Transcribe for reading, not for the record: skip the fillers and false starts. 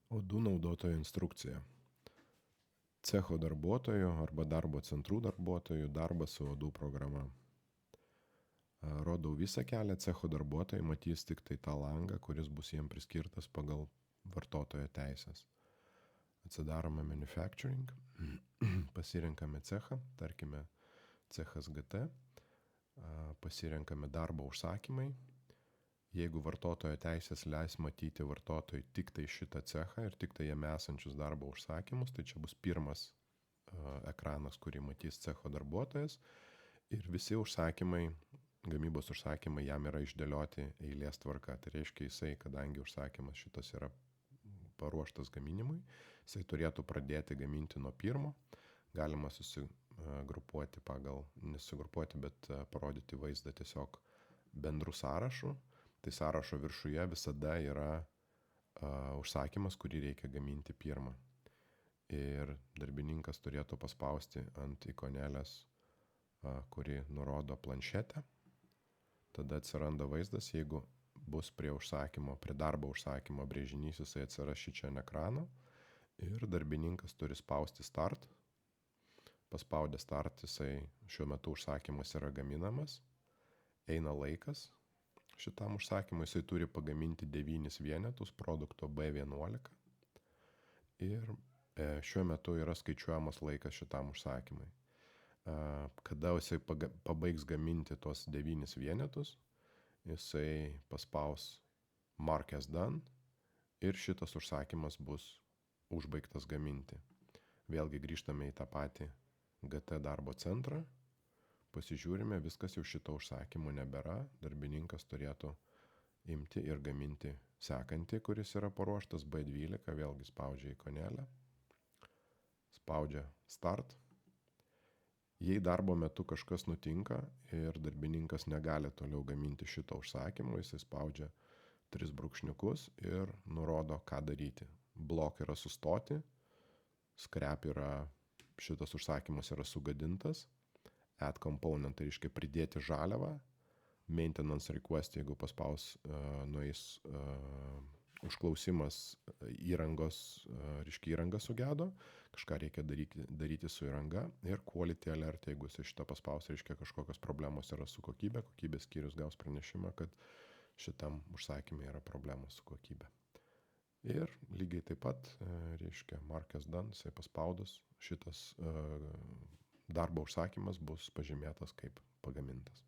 O2 naudotojo instrukcija. Cecho darbuotojų arba darbo centrų darbuotojų darbas su O2 programa. Rodau visą kelią, cecho darbuotojai matys tik tai tą langą, kuris bus jiem priskirtas pagal vartotojo teisės. Atsidarome manufacturing, pasirenkame cechą, tarkime cechas GT, pasirenkame darbo užsakymai. Jeigu vartotojo teisės leis matyti vartotojui tik tai šitą cechą ir tik tai jame esančius darbo užsakymus, tai čia bus pirmas ekranas, kurį matys cecho darbuotojas ir visi užsakymai, gamybos užsakymai jam yra išdėlioti eilės tvarka. Tai reiškia jisai, kadangi užsakymas šitas yra paruoštas gaminimui, jisai turėtų pradėti gaminti nuo pirmo, galima susigrupuoti nesigrupuoti, bet parodyti vaizdą tiesiog bendrų sąrašų. Tai sąrašo viršuje visada yra užsakymas, kurį reikia gaminti pirmą. Ir darbininkas turėtų paspausti ant ikonėlės, kuri nurodo planšetę. Tada atsiranda vaizdas, jeigu bus prie darbo užsakymo brėžinys, jisai atsiras šičia ant ekrano ir darbininkas turi spausti start. Paspaudę start, jisai šiuo metu užsakymas yra gaminamas, eina laikas. Šitam užsakymui jisai turi pagaminti 9 vienetus produkto B11 ir šiuo metu yra skaičiuojamas laikas šitam užsakymui. Kada jisai pabaigs gaminti tos 9 vienetus, jisai paspaus Mark as done ir šitas užsakymas bus užbaigtas gaminti. Vėlgi grįžtame į tą patį GT darbo centrą, pasižiūrime, viskas jau šito užsakymo nebėra, darbininkas turėtų imti ir gaminti sekantį, kuris yra paruoštas B12, vėlgi spaudžia ikonėlę, spaudžia start. Jei darbo metu kažkas nutinka ir darbininkas negali toliau gaminti šito užsakymo, jisai spaudžia 3 brūkšniukus ir nurodo, ką daryti. Block yra sustoti, scrap šitas užsakymas yra sugadintas, add component, tai reiškia pridėti žaliavą, maintenance request, jeigu paspaus, nueis užklausimas įrangos, reiškia įranga sugedo, kažką reikia daryti su įranga ir quality alert, jeigu jis šitą paspaus, reiškia kažkokios problemos yra su kokybė, kokybės skyrius gaus pranešimą, kad šitam užsakymė yra problemos su kokybė. Ir lygiai taip pat, reiškia, Mark as done, jisai paspaudus, šitas darbo užsakymas bus pažymėtas kaip pagamintas.